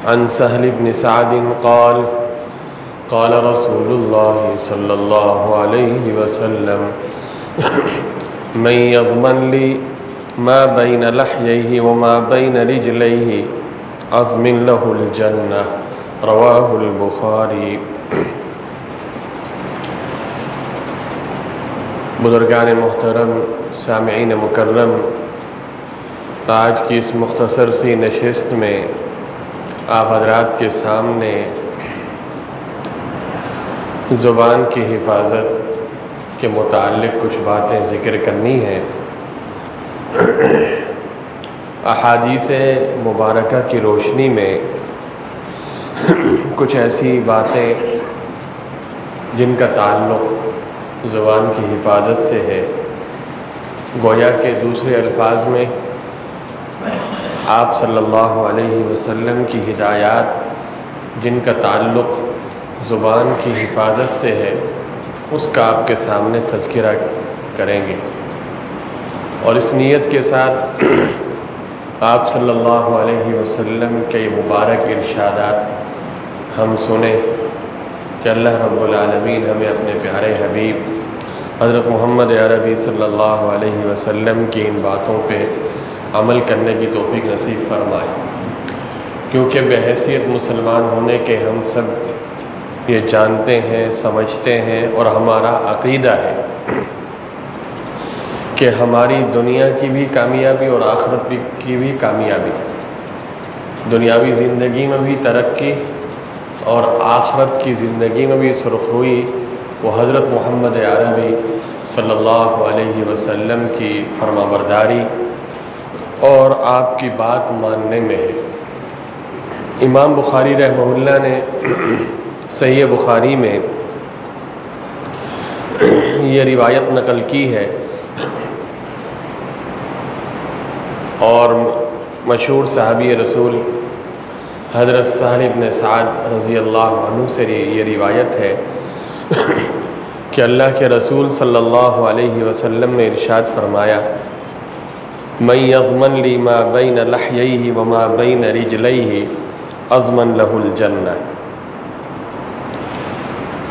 अन सहल इब्न सअद क़ाल क़ाल रसूलुल्लाह सल्लल्लाहु अलैहि वसल्लम मन यज़मन ली मा बैन लह्यैहि व मा बैन रिजलैहि अज़मिन लहुल जन्नह रवाहुल बुखारी। बुज़ुर्गान मोहतरम, सामिईन मुकर्रम, आज की इस मुख्तसर सी नशिस्त में आप हज़रात के सामने ज़ुबान की हिफाजत के मुताल्लिक़ कुछ बातें ज़िक्र करनी हैं। अहादीस मुबारका की रोशनी में कुछ ऐसी बातें जिनका ताल्लुक़ ज़ुबान की हिफाजत से है, गोया के दूसरे अल्फाज में आप सल्लल्लाहु अलैहि वसल्लम की हिदायत जिनका ताल्लुक़ ज़ुबान की हिफाजत से है, उसका आपके सामने तज़किरा करेंगे। और इस नीयत के साथ आप सल्लल्लाहु अलैहि वसल्लम के मुबारक इरशादात हम सुने कि अल्लाह रब्बुल आलमीन हमें अपने प्यारे हबीब हज़रत मोहम्मद अरबी सल्लल्लाहु अलैहि वसल्लम की इन बातों पे अमल करने की तौफ़ीक नसीब फरमाए। क्योंकि बहैसियत मुसलमान होने के हम सब ये जानते हैं, समझते हैं और हमारा अक़ीदा है कि हमारी दुनिया की भी कामयाबी और आखिरत की भी कामयाबी, दुनियावी ज़िंदगी में भी तरक्की और आखिरत की ज़िंदगी में भी सुरख़रुई वो हज़रत मोहम्मद अरबी सल्लल्लाहु अलैहि वसल्लम की फरमाबरदारी और आपकी बात मानने में है। इमाम बुखारी रहमहुल्लाह ने सहीह बुखारी में ये रिवायत नकल की है और मशहूर सहाबी रसूल हज़रत सहल इब्न सअद रज़ी अल्लाह अन्हु से ये रिवायत है कि अल्लाह के रसूल सल्लल्लाहु अलैहि वसल्लम ने इरशाद फरमाया, मन यज़मन ली मा बैन लह्यैहि व मा बैन रिजलैहि अज़मन लहुल जन्नह।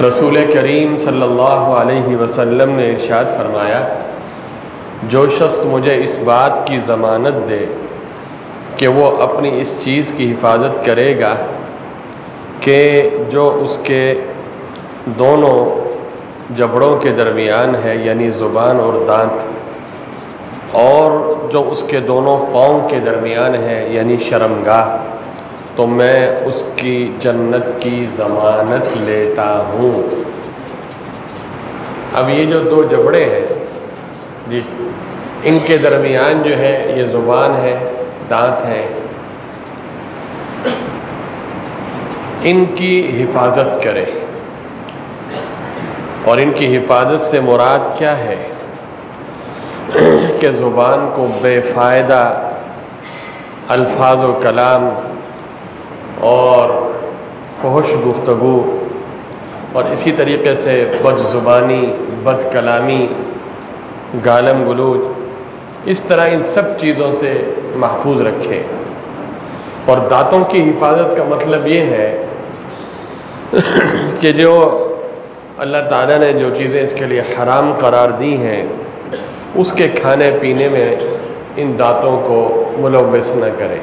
रसूल करीम सल्लल्लाहु अलैहि वसल्लम ने इरशाद फरमाया, जो शख्स मुझे इस बात की ज़मानत दे कि वो अपनी इस चीज़ की हिफाजत करेगा कि जो उसके दोनों जबड़ों के दरमियान है, यानी ज़ुबान और दांत, और जो उसके दोनों पाँव के दरमियान है, यानी शर्मगाह, तो मैं उसकी जन्नत की ज़मानत लेता हूँ। अब ये जो दो जबड़े हैं जी, इनके दरमियान जो है ये ज़ुबान है, दांत है, इनकी हिफाजत करे। और इनकी हिफाजत से मुराद क्या है कि ज़ुबान को बेफ़ायदा अल्फाज व कलाम और फहश गुफ्तगू और इसी तरीक़े से बदज़ुबानी, बद कलामी, गालम गलूज, इस तरह इन सब चीज़ों से महफूज रखें। और दांतों की हिफाजत का मतलब ये है कि जो अल्लाह ताला ने जो चीज़ें इसके लिए हराम करार दी हैं, उसके खाने पीने में इन दांतों को मुलव्वस न करें।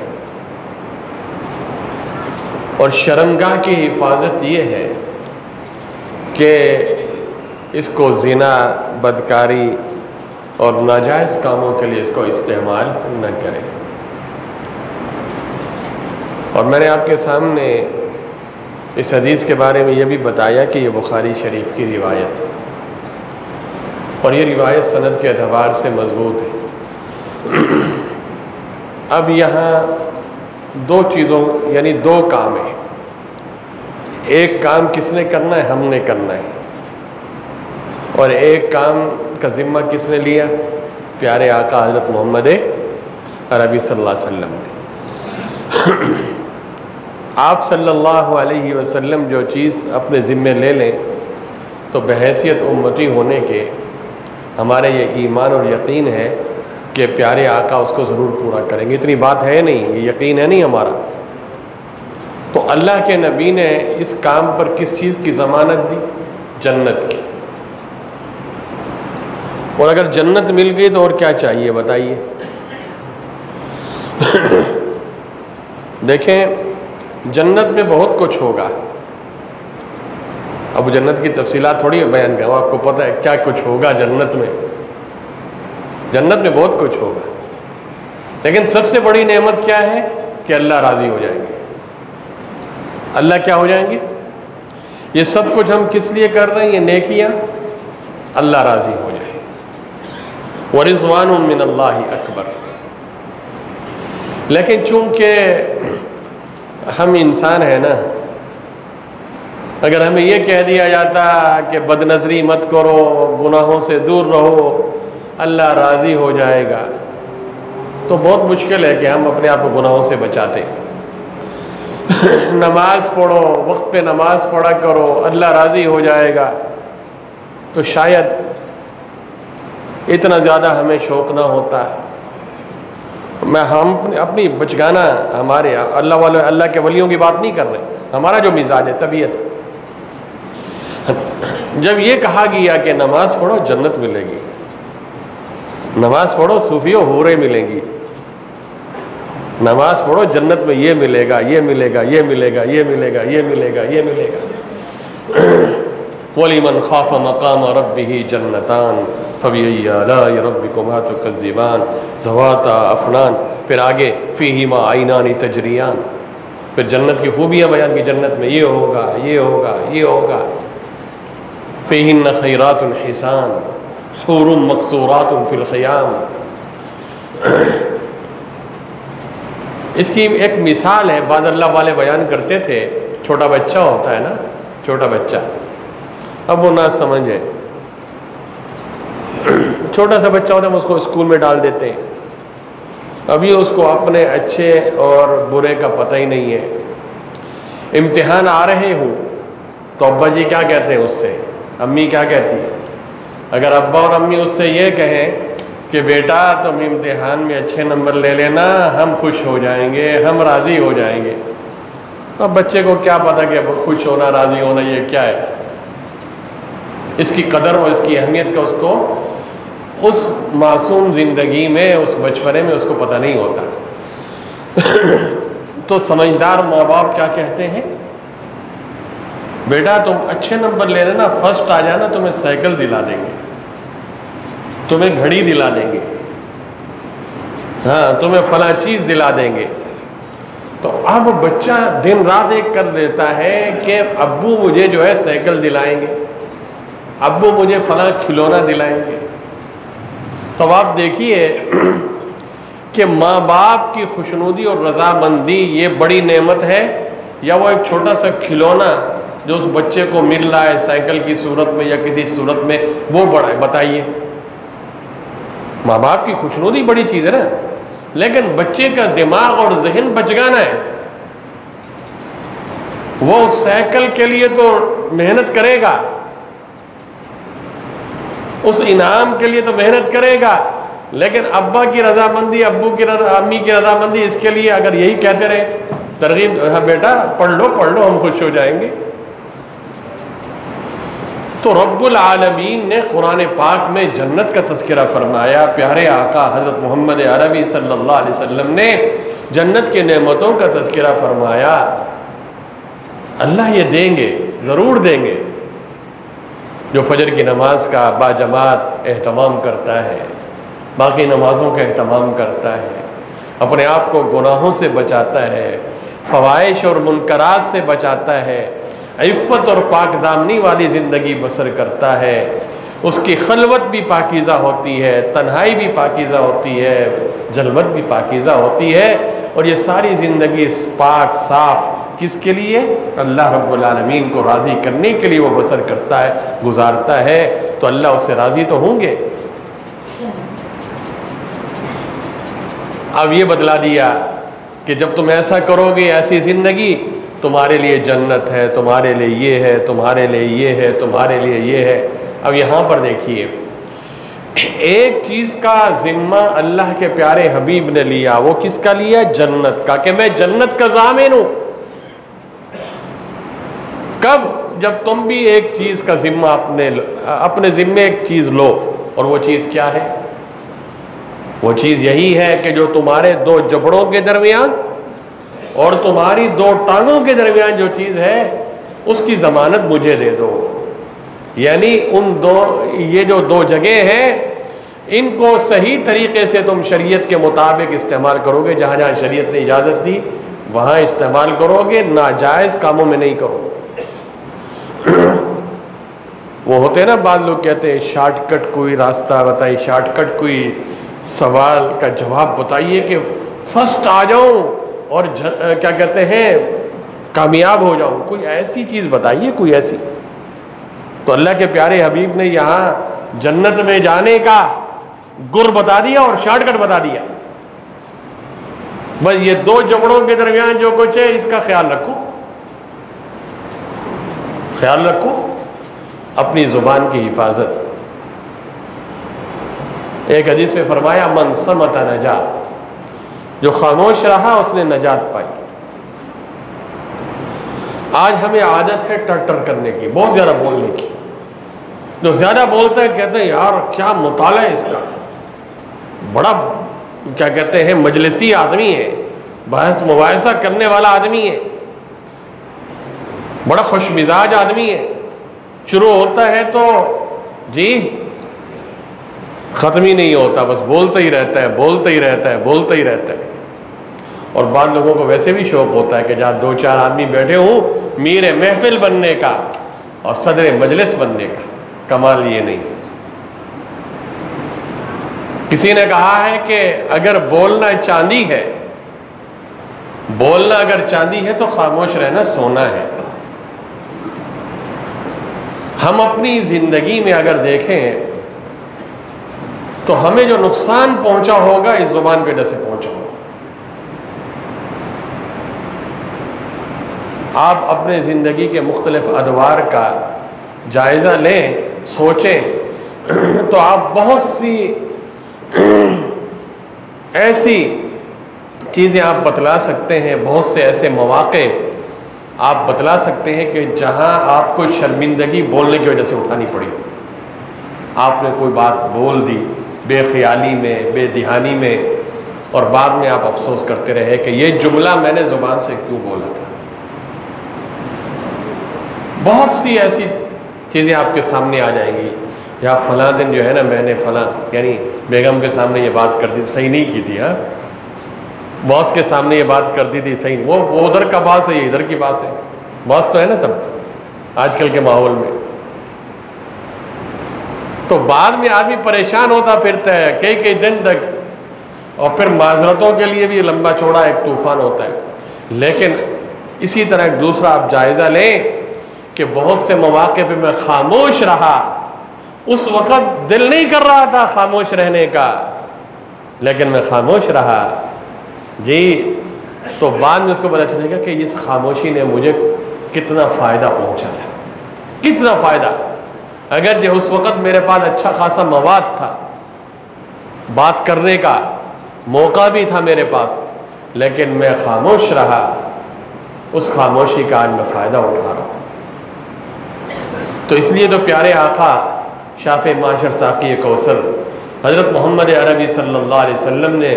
और शर्मगाह की हिफाजत ये है कि इसको ज़िना, बदकारी और नाजायज़ कामों के लिए इसको इस्तेमाल न करें। और मैंने आपके सामने इस हदीस के बारे में यह भी बताया कि ये बुखारी शरीफ की रिवायत है और ये रिवायत सनद के एतबार से मजबूत है। अब यहाँ दो चीज़ों यानी दो काम हैं। एक काम किसने करना है? हमने करना है। और एक काम का ज़िम्मा किसने लिया? प्यारे आका हज़रत मोहम्मद अरबी सल्लल्लाहु अलैहि वसल्लम ने। आप सल्लल्लाहु अलैहि वसल्लम जो चीज़ अपने ज़िम्मे ले लें तो बहैसियत उम्मती होने के हमारे ये ईमान और यकीन है कि प्यारे आका उसको ज़रूर पूरा करेंगे। इतनी बात है नहीं, ये यकीन है नहीं हमारा। अल्लाह के नबी ने इस काम पर किस चीज़ की ज़मानत दी? जन्नत की। और अगर जन्नत मिल गई तो और क्या चाहिए बताइए? देखें, जन्नत में बहुत कुछ होगा। अब जन्नत की तफसीलात थोड़ी बयान करूँ, आपको पता है क्या कुछ होगा जन्नत में। जन्नत में बहुत कुछ होगा, लेकिन सबसे बड़ी नेमत क्या है कि अल्लाह राज़ी हो जाएंगे। अल्लाह क्या हो जाएंगे? ये सब कुछ हम किस लिए कर रहे हैं? ये नेकियां अल्लाह राज़ी हो जाए। व रिज़वानुम मिनल्लाहि अकबर। लेकिन चूंकि हम इंसान हैं ना, अगर हमें ये कह दिया जाता कि बदनज़री मत करो, गुनाहों से दूर रहो, अल्लाह राज़ी हो जाएगा, तो बहुत मुश्किल है कि हम अपने आप को गुनाहों से बचाते। नमाज पढ़ो, वक्त पे नमाज पढ़ा करो, अल्लाह राज़ी हो जाएगा, तो शायद इतना ज़्यादा हमें शौक़ ना होता। हम अपनी बचगाना, हमारे अल्लाह वाले, अल्लाह के वलियों की बात नहीं कर रहे, हमारा जो मिजाज है, तबीयत। जब ये कहा गया कि नमाज पढ़ो जन्नत मिलेगी, नमाज पढ़ो सूफियों हूरें मिलेंगी, नमाज पढ़ो जन्नत में ये मिलेगा, ये मिलेगा, ये मिलेगा, ये मिलेगा, ये मिलेगा, ये मिलेगा। वलिमन खाफ़ मक़ाम रब्बिही जन्नतान फ़बिअय्यि आलाइ रब्बिकुमा तुकज़्ज़िबान ज़वाता अफ़नान। फिर आगे फ़ीहिमा आइनानि तजरियान। फिर जन्नत की खूबियाँ बयान की, जन्नत में ये होगा, ये होगा, ये होगा। फ़ीहिन्ना खैरातुन हिसान हूरुम मक़सूरातुन फ़िल ख़ियाम। इसकी एक मिसाल है, बाद अल्लाह वाले बयान करते थे, छोटा बच्चा होता है ना, छोटा बच्चा, अब वो ना समझ है, छोटा सा बच्चा होता है, हम उसको स्कूल में डाल देते हैं, अभी उसको अपने अच्छे और बुरे का पता ही नहीं है। इम्तिहान आ रहे हो तो अब्बा जी क्या कहते हैं उससे, अम्मी क्या कहती है? अगर अब्बा और अम्मी उससे ये कहें कि बेटा तुम इम्तिहान में अच्छे नंबर ले लेना, हम खुश हो जाएंगे, हम राज़ी हो जाएंगे, अब बच्चे को क्या पता कि खुश होना, राज़ी होना ये क्या है? इसकी कदर और इसकी अहमियत का उसको उस मासूम ज़िंदगी में, उस बचपने में उसको पता नहीं होता। तो समझदार माँ बाप क्या कहते हैं? बेटा तुम अच्छे नंबर ले लेना, फर्स्ट आ जाना, तुम्हें साइकिल दिला देंगे, तुम्हें घड़ी दिला देंगे, हाँ तुम्हें फला चीज़ दिला देंगे। तो अब बच्चा दिन रात एक कर देता है कि अब्बू मुझे जो है साइकिल दिलाएंगे, अब्बू मुझे फला खिलौना दिलाएंगे। तो आप देखिए कि माँ बाप की खुशनुदी और रज़ामंदी ये बड़ी नेमत है, या वो एक छोटा सा खिलौना जो उस बच्चे को मिल रहा है साइकिल की सूरत में या किसी सूरत में, वो बड़ा है? बताइए, माँ बाप की खुशनुदी बड़ी चीज़ है ना, लेकिन बच्चे का दिमाग और जहन बचगाना है। वो साइकिल के लिए तो मेहनत करेगा, उस इनाम के लिए तो मेहनत करेगा, लेकिन अब्बा की रजामंदी, अब्बू की अम्मी की रजामंदी, इसके लिए अगर यही कहते रहे तरगीब, हाँ बेटा पढ़ लो हम खुश हो जाएंगे। तो रब्बुल आलमीन ने कुरान पाक में जन्नत का तज़किरा फरमाया। प्यारे आका हज़रत मोहम्मद अरबी सल्लल्लाहु अलैहि वसल्लम ने जन्नत के नेमतों का तज़किरा फरमाया। अल्लाह ये देंगे, ज़रूर देंगे, जो फजर की नमाज का बाजमात एहतमाम करता है, बाकी नमाज़ों का एहतमाम करता है, अपने आप को गुनाहों से बचाता है, फ़वाहिश और मुनकरात से बचाता है, इफ़्फ़त और पाकदामनी वाली ज़िंदगी बसर करता है, उसकी खलवत भी पाकीज़ा होती है, तन्हाई भी पाकीज़ा होती है, जलवत भी पाकीज़ा होती है, और ये सारी ज़िंदगी पाक साफ़ किसके लिए? अल्लाह रब्बुल आलमीन को राज़ी करने के लिए वो बसर करता है, गुजारता है। तो अल्लाह उससे राज़ी तो होंगे। अब ये बतला दिया कि जब तुम ऐसा करोगे, ऐसी ज़िंदगी, तुम्हारे लिए जन्नत है, तुम्हारे लिए ये है, तुम्हारे लिए ये है, तुम्हारे लिए ये है। अब यहाँ पर देखिए, एक चीज़ का ज़िम्मा अल्लाह के प्यारे हबीब ने लिया, वो किसका लिया? जन्नत का, कि मैं जन्नत का ज़ामिन हूँ। कब? जब तुम भी एक चीज़ का जिम्मा अपने जिम्मे एक चीज़ लो, और वो चीज़ क्या है? वो चीज़ यही है कि जो तुम्हारे दो जबड़ों के दरमियान और तुम्हारी दो टांगों के दरमियान जो चीज़ है उसकी ज़मानत मुझे दे दो। यानी ये जो दो जगह हैं इनको सही तरीके से तुम शरीयत के मुताबिक इस्तेमाल करोगे, जहाँ जहाँ शरीयत ने इजाज़त दी वहाँ इस्तेमाल करोगे, नाजायज़ कामों में नहीं करोगे। वो होते हैं ना, बाद लोग कहते हैं शॉर्टकट कोई रास्ता बताइए, शॉर्टकट कोई सवाल का जवाब बताइए कि फर्स्ट आ जाऊं और क्या कहते हैं कामयाब हो जाऊं, कोई ऐसी चीज़ बताइए, कोई ऐसी। तो अल्लाह के प्यारे हबीब ने यहाँ जन्नत में जाने का गुर बता दिया और शॉर्टकट बता दिया। बस ये दो जबड़ों के दरमियान जो कुछ है इसका ख्याल रखो, ख्याल रखो, अपनी जुबान की हिफाजत। एक हदीस में फरमाया मन समत नजा, जो खामोश रहा उसने नजात पाई। आज हमें आदत है टर करने की, बहुत ज़्यादा बोलने की। जो ज़्यादा बोलते हैं कहते हैं यार क्या मुताला है इसका, बड़ा क्या कहते हैं मजलिसी आदमी है, बहस मुबाहिसा करने वाला आदमी है, बड़ा खुश मिजाज आदमी है। शुरू होता है तो जी ख़त्म ही नहीं होता, बस बोलते ही रहता है, बोलते ही रहता है, बोलते ही रहता है। और बाद लोगों को वैसे भी शौक़ होता है कि जहाँ दो चार आदमी बैठे हों, मीर महफिल बनने का और सदर मजलिस बनने का। कमाल ये नहीं। किसी ने कहा है कि अगर बोलना चांदी है, बोलना अगर चांदी है तो खामोश रहना सोना है। हम अपनी जिंदगी में अगर देखें तो हमें जो नुकसान पहुंचा होगा इस जुबान की वजह से पहुंचा होगा। आप अपने ज़िंदगी के मुख्तलिफ अदवार का जायज़ा लें, सोचें तो आप बहुत सी ऐसी चीज़ें आप बतला सकते हैं, बहुत से ऐसे मौक़े आप बतला सकते हैं कि जहां आपको शर्मिंदगी बोलने की वजह से उठानी पड़ी। आपने कोई बात बोल दी बेख्याली में, बेदिहानी में, और बाद में आप अफसोस करते रहे कि ये जुमला मैंने ज़ुबान से क्यों बोला था। बहुत सी ऐसी चीज़ें आपके सामने आ जाएंगी, या फ़लाँ दिन जो है ना मैंने फ़लाँ यानी बेगम के सामने ये बात कर दी, सही नहीं की थी, हाँ बॉस के सामने ये बात कर दी थी, सही वो उधर का बॉस है, ये इधर की बॉस है, बॉस तो है ना सब आजकल के माहौल में। तो बाद में आदमी परेशान होता फिरता है कई दिन तक, और फिर माजरतों के लिए भी लंबा चौड़ा एक तूफान होता है। लेकिन इसी तरह एक दूसरा आप जायज़ा लें कि बहुत से मौक़े पे मैं खामोश रहा, उस वक़्त दिल नहीं कर रहा था खामोश रहने का, लेकिन मैं खामोश रहा जी, तो बाद में उसको पता चलेगा कि इस खामोशी ने मुझे कितना फ़ायदा पहुँचाया, कितना फ़ायदा। अगर जो उस वक़्त मेरे पास अच्छा खासा मवाद था, बात करने का मौका भी था मेरे पास, लेकिन मैं खामोश रहा, उस खामोशी का आज मैं फ़ायदा उठा रहा हूँ। तो इसलिए तो प्यारे आका शाफ़े माशर साक़ी कौसर हज़रत मोहम्मद अरबी सल्लल्लाहु अलैहि वसल्लम ने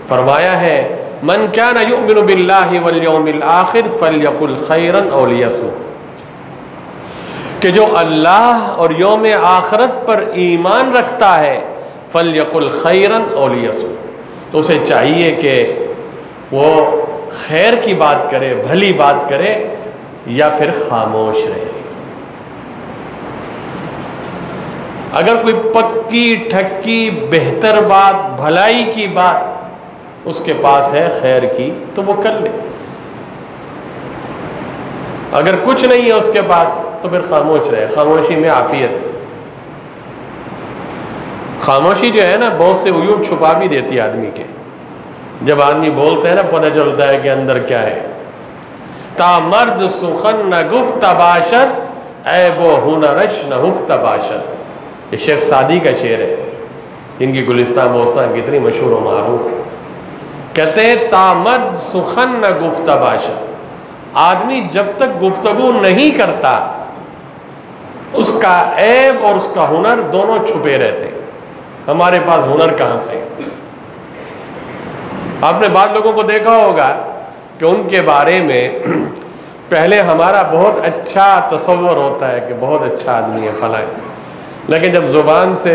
फरमाया है मन काना युमिनु बिल्लाहि वल यौमिल आखिर फल्यकुल खैरन औ लियस्मुत, कि जो अल्लाह और यौम आखिरत पर ईमान रखता है फल्यकुल खैरन औ लियस्मुत, तो उसे चाहिए कि वो खैर की बात करे, भली बात करे, या फिर खामोश रहे। अगर कोई पक्की ठक्की बेहतर बात, भलाई की बात उसके पास है खैर की, तो वो कर ले। अगर कुछ नहीं है उसके पास तो फिर खामोश रहे। खामोशी में आफियत है। खामोशी जो है ना बहुत से उयूब छुपा भी देती है आदमी के। जब आदमी बोलते हैं ना पता चलता है कि अंदर क्या है। ता मर्द सुखन न गुफ्त बाशर ऐबो हुनरश न हुफ्त बाशर, ये शेख सादी का शेर है, इनकी गुलिस्तान बोस्तान कितनी मशहूर और मारूफ है। कहते हैं तामद सुखन न गुफ्त बाशर, आदमी जब तक गुफ्तगू नहीं करता उसका ऐब और उसका हुनर दोनों छुपे रहते हैं। हमारे पास हुनर कहाँ से? आपने बाद लोगों को देखा होगा कि उनके बारे में पहले हमारा बहुत अच्छा तसव्वुर होता है कि बहुत अच्छा आदमी है फलां, लेकिन जब ज़ुबान से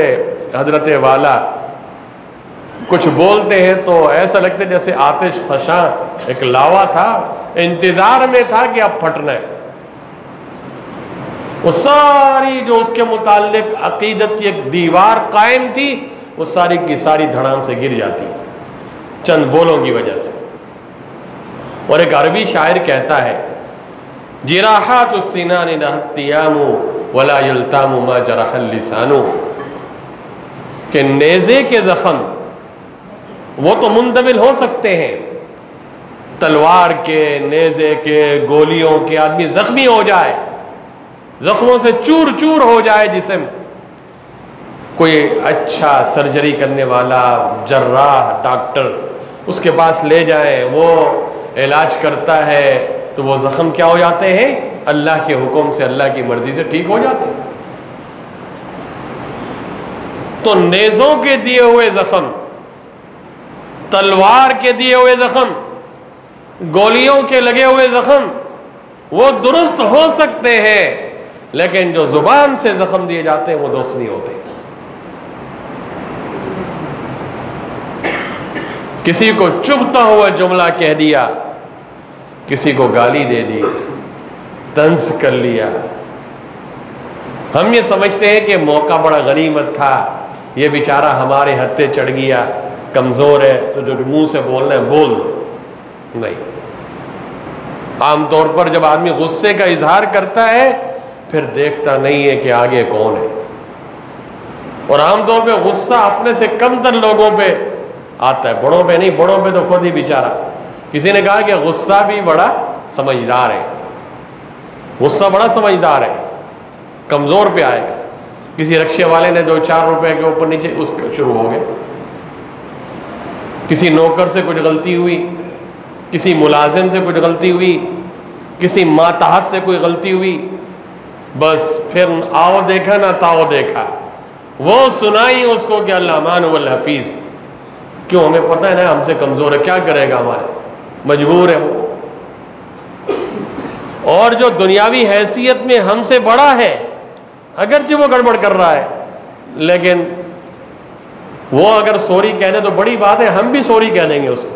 हजरत वाला कुछ बोलते हैं तो ऐसा लगता है जैसे आतिश फशां एक लावा था, इंतजार में था कि अब फटना है। वो सारी जो उसके मुताल्लिक अकीदत की एक दीवार कायम थी, वो सारी की सारी धड़ाम से गिर जाती चंद बोलों की वजह से। और एक अरबी शायर कहता है, जिराहात उस्सिनानी नहत्तियामु वला यल्तामु मा जरहल लिसानु, कि नेज़े के जख्म वो तो मुंतमिल हो सकते हैं, तलवार के, नेज़े के, गोलियों के आदमी जख्मी हो जाए, जख्मों से चूर चूर हो जाए जिस्म, कोई अच्छा सर्जरी करने वाला जर्राह डॉक्टर उसके पास ले जाए, वो इलाज करता है तो वो जख्म क्या हो जाते हैं? अल्लाह के हुक्म से, अल्लाह की मर्जी से ठीक हो जाते हैं। तो नेज़ों के दिए हुए जख्म, तलवार के दिए हुए जख्म, गोलियों के लगे हुए जख्म वो दुरुस्त हो सकते हैं, लेकिन जो जुबान से जख्म दिए जाते हैं वो दुरुस्त नहीं होते। किसी को चुभता हुआ जुमला कह दिया, किसी को गाली दे दी, तंज कर लिया, हम ये समझते हैं कि मौका बड़ा गनीमत था, ये बेचारा हमारे हत्थे चढ़ गया, कमजोर है, तो जो मुंह से बोलना है बोल दो। नहीं, आमतौर पर जब आदमी गुस्से का इजहार करता है फिर देखता नहीं है कि आगे कौन है, और आमतौर पे गुस्सा अपने से कमतर लोगों पे आता है, बड़ों पे नहीं। बड़ों पे तो खुद ही बेचारा, किसी ने कहा कि गुस्सा भी बड़ा समझदार है, गुस्सा बड़ा समझदार है, कमजोर पे आएगा। किसी रिक्शे वाले ने 2-4 रुपए के ऊपर नीचे उसके शुरू हो गए, किसी नौकर से कुछ गलती हुई, किसी मुलाजिम से कुछ गलती हुई, किसी मातहत से कोई गलती हुई, बस फिर आओ देखा ना ताओ देखा, वो सुनाई उसको कि अल्लाह मान वल हफीज। क्यों? हमें पता है ना हमसे कमजोर है, क्या करेगा, हमारे मजबूर है वो। और जो दुनियावी हैसियत में हमसे बड़ा है, अगरचे वो गड़बड़ कर रहा है, लेकिन वो अगर सॉरी कह दे तो बड़ी बात है, हम भी सॉरी कह देंगे उसको,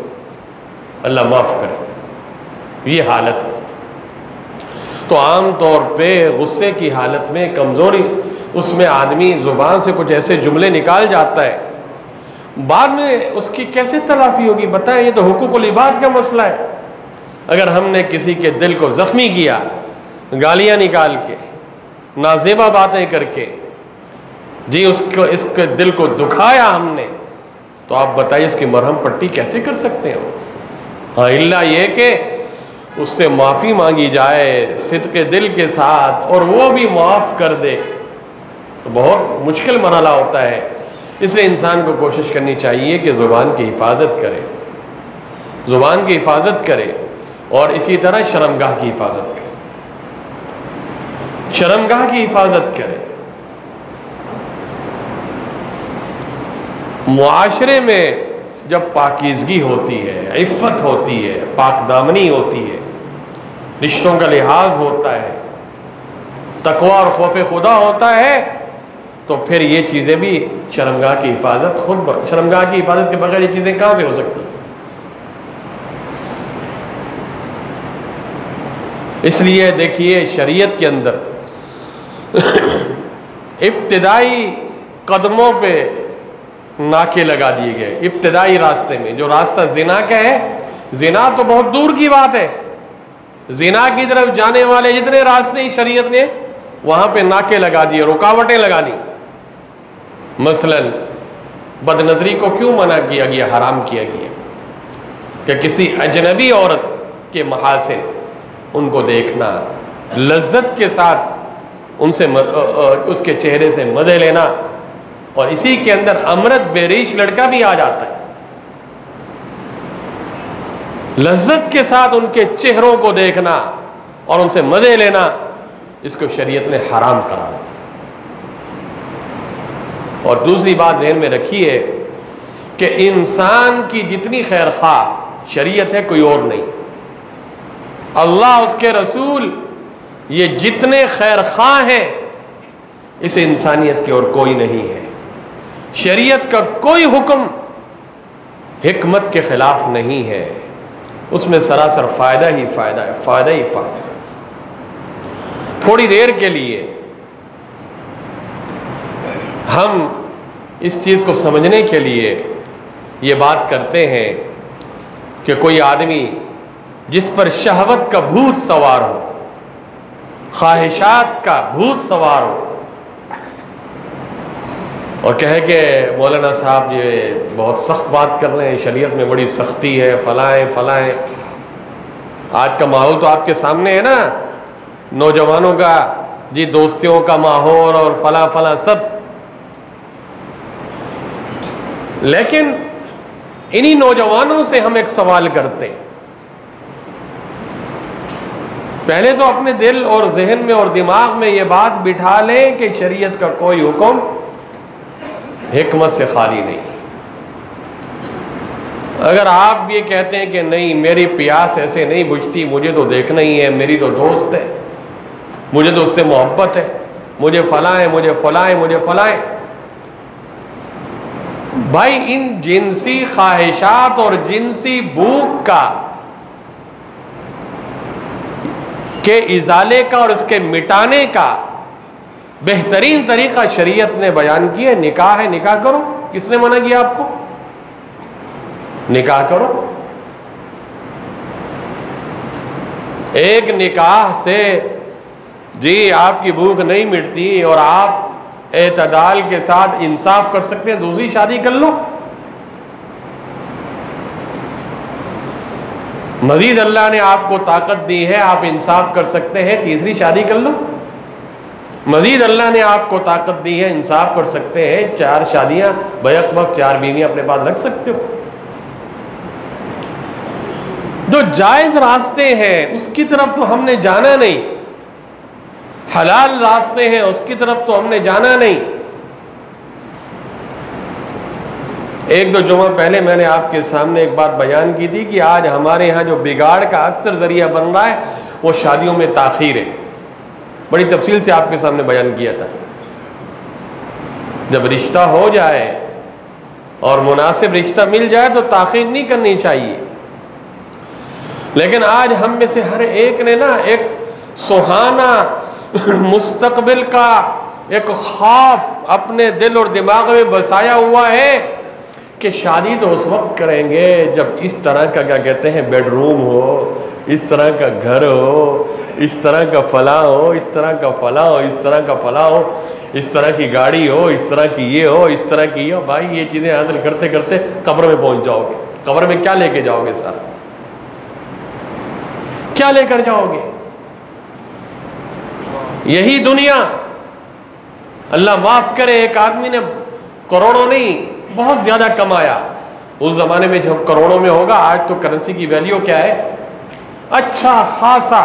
अल्लाह माफ करे। ये हालत है। तो आम तौर पे गुस्से की हालत में कमजोरी, उसमें आदमी जुबान से कुछ ऐसे जुमले निकाल जाता है, बाद में उसकी कैसे तलाफी होगी बताएं? ये तो हुकूकुल इबाद का मसला है। अगर हमने किसी के दिल को जख्मी किया, गालियां निकाल के, नाज़ेबा बातें करके, जी उसको, इसके दिल को दुखाया हमने, तो आप बताइए उसकी मरहम पट्टी कैसे कर सकते हैं? हाँ, इल्ला ये कि उससे माफ़ी मांगी जाए सिद्क़े दिल के साथ, और वो भी माफ़ कर दे, तो बहुत मुश्किल मरहला होता है। इसलिए इंसान को कोशिश करनी चाहिए कि ज़ुबान की हिफाजत करे, ज़ुबान की हिफाजत करे, और इसी तरह शर्मगाह की हिफाजत करे, शर्मगाह की हिफाजत करे। मुआशरे में जब पाकीज़गी होती है, इफ़्फ़त होती है, पाकदामनी होती है, रिश्तों का लिहाज होता है, तकवा और खौफ खुदा होता है, तो फिर ये चीज़ें भी, शर्मगाह की हिफाजत खुद, शर्मगाह की हिफाजत के बगैर ये चीज़ें कहाँ से हो सकती? इसलिए देखिए शरीयत के अंदर इब्तिदाई कदमों पे नाके लगा दिए गए। इब्तिदाई रास्ते में, जो रास्ता जिना का है, जिना तो बहुत दूर की बात है, जिना की तरफ जाने वाले जितने रास्ते शरीयत ने वहां पे नाके लगा दिए, रुकावटें लगा दी। मसलन बदनजरी को क्यों मना किया गया, हराम किया गया? कि किसी अजनबी औरत के महासिन, उनको देखना, लज्जत के साथ उनसे उसके चेहरे से मजे लेना, और इसी के अंदर अमृत बेरीश लड़का भी आ जाता है। लज्जत के साथ उनके चेहरों को देखना और उनसे मजे लेना, इसको शरीयत ने हराम करा दिया। और दूसरी बात ज़हन में रखिए कि इंसान की जितनी खैर खा शरीयत है, कोई और नहीं। अल्लाह, उसके रसूल, ये जितने खैर खा हैं, इस इंसानियत की और कोई नहीं है। शरीयत का कोई हुक्म हिकमत के खिलाफ नहीं है, उसमें सरासर फायदा ही फायदा है, फायदा ही फायदा। थोड़ी देर के लिए हम इस चीज को समझने के लिए ये बात करते हैं कि कोई आदमी जिस पर शहवत का भूत सवार हो, ख्वाहिशात का भूत सवार हो, और कहे कि मौलाना साहब ये बहुत सख्त बात कर रहे हैं, शरीयत में बड़ी सख्ती है, फलाएं फलाएं। आज का माहौल तो आपके सामने है ना, नौजवानों का जी दोस्तियों का माहौल और फला फला सब। लेकिन इन्हीं नौजवानों से हम एक सवाल करते हैं, पहले तो अपने दिल और जहन में और दिमाग में ये बात बिठा लें कि शरीयत का कोई हुक्म हिकमत से खाली नहीं। अगर आप ये कहते हैं कि नहीं, मेरी प्यास ऐसे नहीं बुझती, मुझे तो देखना ही है, मेरी तो दोस्त है, मुझे तो उससे मोहब्बत है, मुझे फलाएं, मुझे फलाएं, मुझे फलाएं। भाई, इन जिनसी ख्वाहिशात और जिनसी भूख का के इजाले का और इसके मिटाने का बेहतरीन तरीका शरीयत ने बयान किया। निकाह है, निकाह करो। किसने मना किया आपको? निकाह करो। एक निकाह से जी आपकी भूख नहीं मिटती और आप एतदाल के साथ इंसाफ कर सकते हैं, दूसरी शादी कर लो। मजीद अल्लाह ने आपको ताकत दी है, आप इंसाफ कर सकते हैं, तीसरी शादी कर लो। मजीद अल्लाह ने आपको ताकत दी है, इंसाफ कर सकते हैं, 4 शादियां बैक वक्त 4 बीवियां अपने पास रख सकते हो। जो जायज रास्ते हैं उसकी तरफ तो हमने जाना नहीं, हलाल रास्ते हैं उसकी तरफ तो हमने जाना नहीं। एक दो जुमा पहले मैंने आपके सामने एक बात बयान की थी कि आज हमारे यहाँ जो बिगाड़ का अक्सर जरिया बन रहा है वो शादियों में ताखीर है। बड़ी तफसील से आपके सामने बयान किया था। जब रिश्ता हो जाए और मुनासिब रिश्ता मिल जाए तो ताखीर नहीं करनी चाहिए। लेकिन आज हम में से हर एक ने ना एक सुहाना मुस्तकबिल का एक ख्वाब अपने दिल और दिमाग में बसाया हुआ है कि शादी तो उस वक्त करेंगे जब इस तरह का, क्या कहते हैं, बेडरूम हो, इस तरह का घर हो, इस तरह का फला हो, इस तरह का फला हो, इस तरह का फला हो, इस तरह की गाड़ी हो, इस तरह की ये हो, इस तरह की ये हो। भाई, ये चीज़ें हासिल करते करते कब्र में पहुंच जाओगे। कब्र में क्या लेके जाओगे? सर क्या लेकर जाओगे? यही दुनिया। अल्लाह माफ करे, एक आदमी ने करोड़ों नहीं बहुत ज्यादा कमाया। उस जमाने में जो करोड़ों में होगा, आज तो करेंसी की वैल्यू क्या है, अच्छा खासा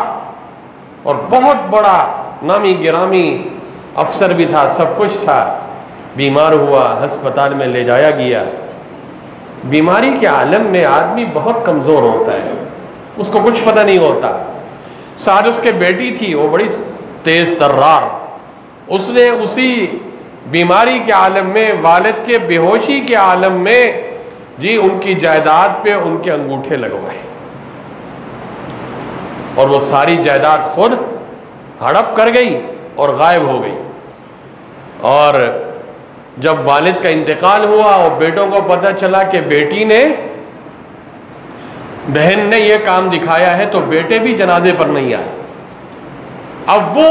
और बहुत बड़ा नामी गिरामी अफसर भी था, सब कुछ था। बीमार हुआ, अस्पताल में ले जाया गया। बीमारी के आलम में आदमी बहुत कमजोर होता है, उसको कुछ पता नहीं होता। साथ उसके बेटी थी, वो बड़ी तेज तर्रार। उसने उसी बीमारी के आलम में, वालिद के बेहोशी के आलम में जी उनकी जायदाद पे उनके अंगूठे लगवाए और वो सारी जायदाद खुद हड़प कर गई और गायब हो गई। और जब वालिद का इंतकाल हुआ और बेटों को पता चला कि बेटी ने, बहन ने यह काम दिखाया है, तो बेटे भी जनाजे पर नहीं आए। अब वो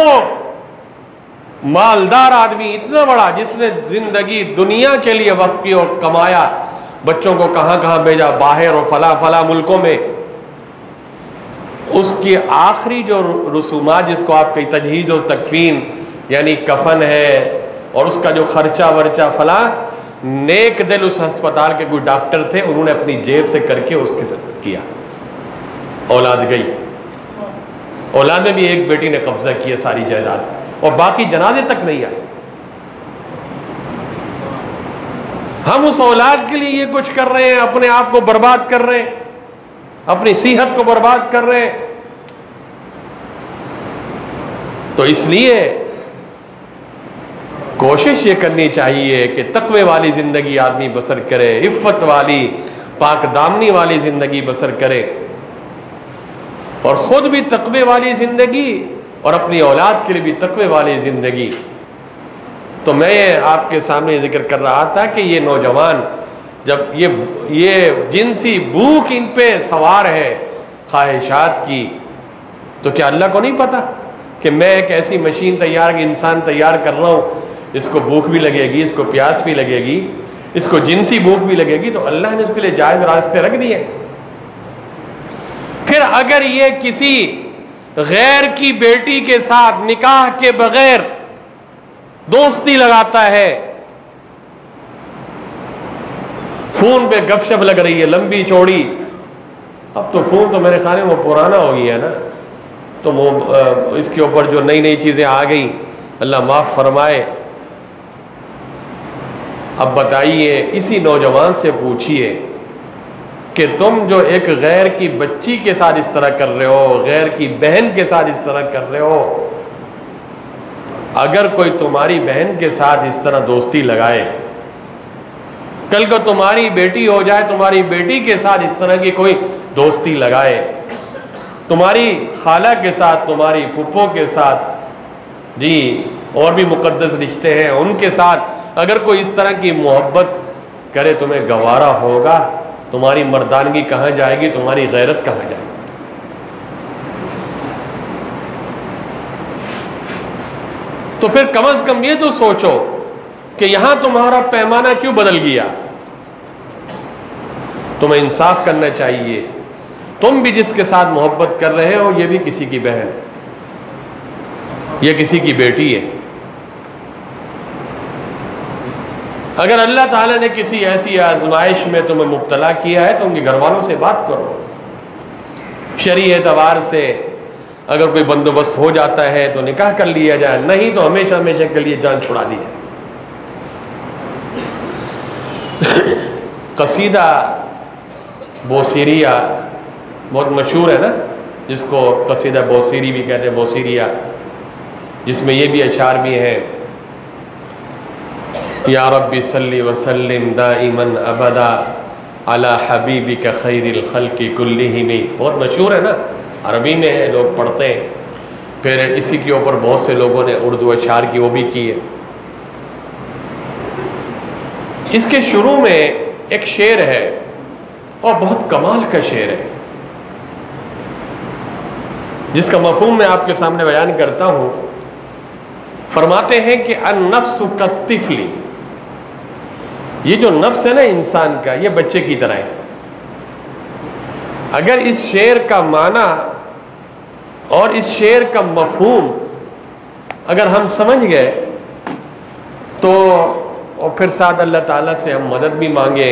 मालदार आदमी इतना बड़ा, जिसने जिंदगी दुनिया के लिए वक्त की और कमाया, बच्चों को कहां कहां भेजा, बाहर और फला फला मुल्कों में, उसकी आखिरी जो रसूमात, जिसको आप कहीं तजहीज और तकफीन यानी कफन है, और उसका जो खर्चा वर्चा फला, नेक दिल उस अस्पताल के कोई डॉक्टर थे, उन्होंने अपनी जेब से करके उसके साथ किया। औलाद गई, औलाद में भी एक बेटी ने कब्जा किया सारी जायदाद और बाकी जनाजे तक नहीं आए। हम उस औलाद के लिए ये कुछ कर रहे हैं, अपने आप को बर्बाद कर रहे हैं, अपनी सेहत को बर्बाद कर रहे हैं। तो इसलिए कोशिश ये करनी चाहिए कि तकवे वाली जिंदगी आदमी बसर करे, इफ़्फ़त वाली पाक दामनी वाली जिंदगी बसर करे और खुद भी तकवे वाली जिंदगी और अपनी औलाद के लिए भी तकवे वाली जिंदगी। तो मैं आपके सामने जिक्र कर रहा था कि ये नौजवान जब ये जिनसी भूख इन पे सवार है ख्वाहिशात की, तो क्या अल्लाह को नहीं पता कि मैं एक ऐसी मशीन तैयार, इंसान तैयार कर रहा हूँ, इसको भूख भी लगेगी, इसको प्यास भी लगेगी, इसको जिनसी भूख भी लगेगी, तो अल्लाह ने उसके लिए जायज रास्ते रख दिए। फिर अगर ये किसी गैर की बेटी के साथ निकाह के बगैर दोस्ती लगाता है, फोन पे गपशप लग रही है लंबी चौड़ी, अब तो फोन तो मेरे ख्याल में वो पुराना हो गया ना, तो वो इसके ऊपर जो नई नई चीजें आ गई, अल्लाह माफ फरमाए। अब बताइए, इसी नौजवान से पूछिए कि तुम जो एक गैर की बच्ची के साथ इस तरह कर रहे हो, गैर की बहन के साथ इस तरह कर रहे हो, अगर कोई तुम्हारी बहन के साथ इस तरह दोस्ती लगाए, कल को तुम्हारी बेटी हो जाए, तुम्हारी बेटी के साथ इस तरह की कोई दोस्ती लगाए, तुम्हारी खाला के साथ, तुम्हारी फूफो के साथ, जी और भी मुकद्दस रिश्ते हैं उनके साथ अगर कोई इस तरह की मोहब्बत करे, तुम्हें गवारा होगा? तुम्हारी मर्दानगी कहाँ जाएगी, तुम्हारी गैरत कहाँ जाएगी? तो फिर कम से कम ये तो सोचो कि यहां तुम्हारा पैमाना क्यों बदल गया। तुम्हें इंसाफ करना चाहिए। तुम भी जिसके साथ मोहब्बत कर रहे हो, ये भी किसी की बहन, ये किसी की बेटी है। अगर अल्लाह ताला ने किसी ऐसी आजमाइश में तुम्हें मुब्तला किया है तो उनके घर वालों से बात करो। शरीय एतबार से अगर कोई बंदोबस्त हो जाता है तो निकाह कर लिया जाए, नहीं तो हमेशा हमेशा के लिए जान छुड़ा दी जाए। कसीदा बोसीरिया बहुत मशहूर है ना, जिसको कसीदा बोसीरी भी कहते हैं, बोसीरिया, जिसमें ये भी अशार भी हैं, या रब्बी सल्ली वसल्लिम दाइमन अबदा अला हबीबिका खैरिल खल्क़ि कुल्लिहिम। बहुत मशहूर है ना, अरबी में है, लोग पढ़ते हैं। फिर इसी के ऊपर बहुत से लोगों ने उर्दू अशार की वो भी की है। इसके शुरू में एक शेर है और बहुत कमाल का शेर है, जिसका मफहूम मैं आपके सामने बयान करता हूं। फरमाते हैं कि अन-नफ्सु कत्तिफली, ये जो नफ्स है ना इंसान का, ये बच्चे की तरह है। अगर इस शेर का माना और इस शेर का मफहूम अगर हम समझ गए तो, और फिर साथ अल्लाह ताला से हम मदद भी मांगे,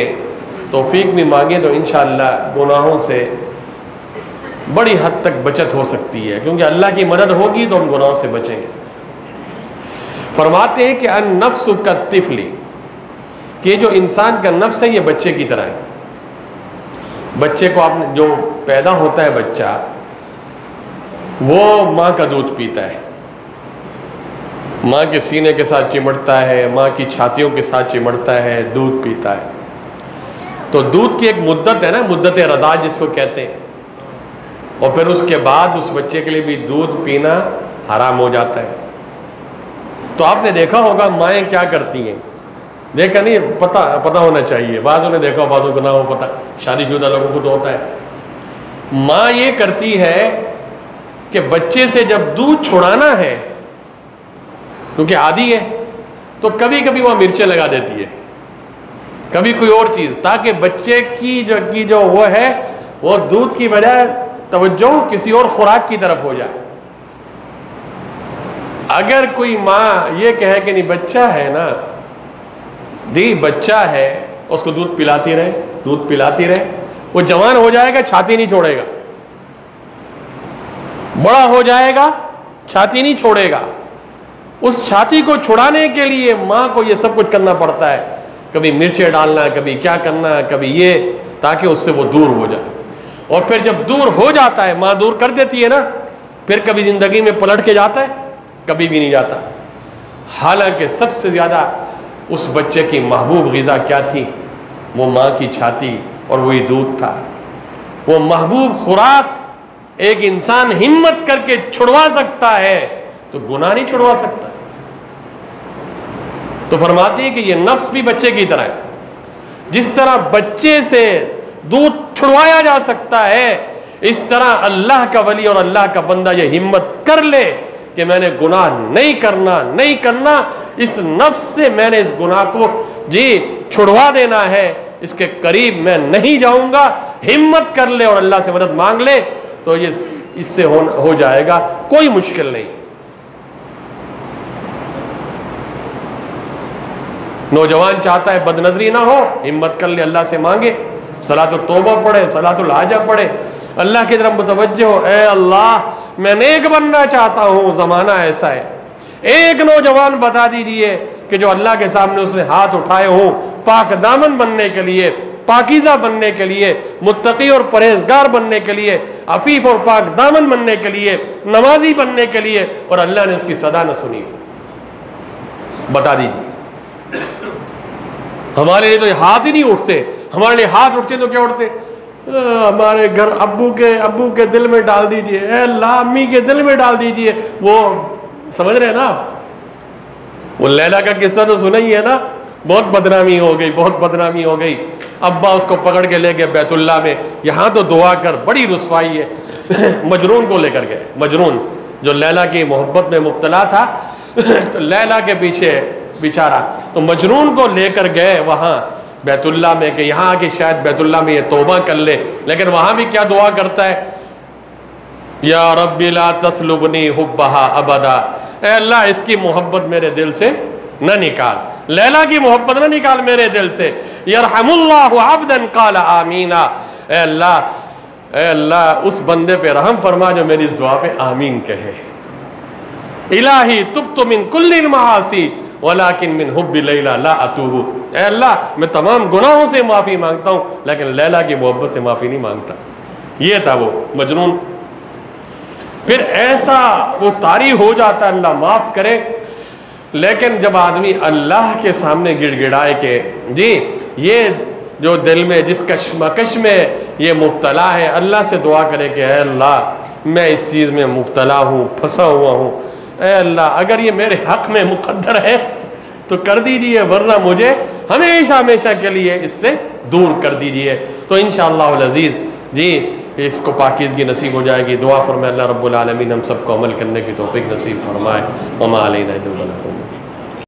तौफीक भी मांगे, तो इंशाअल्लाह गुनाहों से बड़ी हद तक बचत हो सकती है, क्योंकि अल्लाह की मदद होगी तो हम गुनाहों से बचेंगे। फरमाते हैं कि अन नफ्सु कत्तिफली, कि जो इंसान का नफ्स है ये बच्चे की तरह है। बच्चे को आपने जो पैदा होता है बच्चा, वो माँ का दूध पीता है, माँ के सीने के साथ चिमटता है, माँ की छातियों के साथ चिमटता है, दूध पीता है। तो दूध की एक मुद्दत है ना, मुद्दत रज़ा जिसको कहते हैं, और फिर उसके बाद उस बच्चे के लिए भी दूध पीना हराम हो जाता है। तो आपने देखा होगा माएँ क्या करती हैं, देखा नहीं, पता होना चाहिए, बाज़ों ने देखा, बाज़ों को ना हो पता, शादीशुदा लोगों को तो होता है। माँ ये करती है कि बच्चे से जब दूध छुड़ाना है, क्योंकि आदी है, तो कभी कभी वह मिर्चें लगा देती है, कभी कोई और चीज़, ताकि बच्चे की जो वो है वो दूध की बजाय तवज्जो किसी और खुराक की तरफ हो जाए। अगर कोई माँ ये कहे कि नहीं बच्चा है ना, दी बच्चा है, उसको दूध पिलाती रहे, दूध पिलाती रहे, वो जवान हो जाएगा, छाती नहीं छोड़ेगा, बड़ा हो जाएगा, छाती नहीं छोड़ेगा। उस छाती को छुड़ाने के लिए माँ को ये सब कुछ करना पड़ता है, कभी मिर्चें डालना, कभी क्या करना, कभी ये, ताकि उससे वो दूर हो जाए। और फिर जब दूर हो जाता है, माँ दूर कर देती है ना, फिर कभी ज़िंदगी में पलट के जाता है? कभी भी नहीं जाता। हालांकि सबसे ज़्यादा उस बच्चे की महबूब ग़िज़ा क्या थी? वो माँ की छाती और वही दूध था। वो महबूब खुराक एक इंसान हिम्मत करके छुड़वा सकता है तो गुनाह नहीं छुड़वा सकता। तो फरमाती है कि ये नफ्स भी बच्चे की तरह है। जिस तरह बच्चे से दूध छुड़वाया जा सकता है, इस तरह अल्लाह का वली और अल्लाह का बंदा ये हिम्मत कर ले कि मैंने गुनाह नहीं करना, इस नफ्स से मैंने इस गुनाह को जी छुड़वा देना है, इसके करीब मैं नहीं जाऊंगा, हिम्मत कर ले और अल्लाह से मदद मांग ले, तो ये इससे हो जाएगा, कोई मुश्किल नहीं। नौजवान चाहता है बदनजरी ना हो, हिम्मत कर ले, अल्लाह से मांगे, सलातुल तौबा पढ़े, सलातुल हाजा पढ़े, अल्लाह की तरफ मुतवज्जो हो, ए अल्लाह मैं नेक बनना चाहता हूँ, ज़माना ऐसा है। एक नौजवान बता दीजिए कि जो अल्लाह के सामने उसने हाथ उठाए हो पाक दामन बनने के लिए, पाकीज़ा बनने के लिए, मुत्तकी और परहेजगार बनने के लिए, अफीफ और पाक दामन बनने के लिए, नमाजी बनने के लिए, और अल्लाह ने उसकी सदा न सुनी, बता दीजिए। हमारे लिए तो हाथ ही नहीं उठते, हमारे लिए हाथ उठते तो क्या उठते? हमारे घर अब्बू के दिल में डाल दीजिए, अल्लाह अम्मी के दिल में डाल दीजिए। वो समझ रहे हैं ना आप? वो लैला का किस्सा तो सुना ही है ना, बहुत बदनामी हो गई, बहुत बदनामी हो गई। अब्बा उसको पकड़ के ले गए बैतुल्ला में, यहाँ तो दुआ कर, बड़ी रुसवाई है। मजरून को लेकर गए, मजरून जो लैला की मोहब्बत में मुब्तला था, तो लैला के पीछे बेचारा, तो मजरून को लेकर गए वहाँ बैतुल्ला में कि यहाँ आके शायद बैतुल्ला में ये तौबा कर ले। लेकिन वहाँ भी क्या दुआ करता है? या रब्बी ला तस्लुबनी हुब्बहा अबदा, ए अल्लाह इसकी मोहब्बत मेरे दिल से न निकाल, लैला की मोहब्बत न निकाल मेरे दिल से। यरहमुल्लाहु अब्दन क़ाल आमीना, ए अल्लाह उस बंदे पे रहम फरमा जो मेरी इस दुआ पे आमीन कहे। इलाही तुब्तु मिन कुल्लिल मआसी वलाकिन मिन हुब्बि लैला ला अतूबु, ए अल्लाह मैं तमाम गुनाहों से माफ़ी मांगता हूँ, लेकिन लैला की मोहब्बत से माफ़ी नहीं मांगता। ये था वो मजनून। फिर ऐसा वो तारी हो जाता, अल्लाह माफ़ करे। लेकिन जब आदमी अल्लाह के सामने गिड़गिड़ाए कि जी ये जो दिल में जिस कशमकश में ये मुब्तला है, अल्लाह से दुआ करे कि ए अल्लाह मैं इस चीज़ में मुब्तला हूँ, फंसा हुआ हूँ, ए अल्लाह अगर ये मेरे हक़ में मुक़द्दर है तो कर दीजिए, वरना मुझे हमेशा हमेशा के लिए इससे दूर कर दीजिए। तो इंशाअल्लाह अज़ीज़ जी इसको पाकीज़गी नसीब हो जाएगी। दुआ फरमाए अल्लाह रब्बुल आलमीन हम सबको अमल करने की तौफ़ीक़ नसीब फरमाए। वमा अलैना इल्लल बलाग।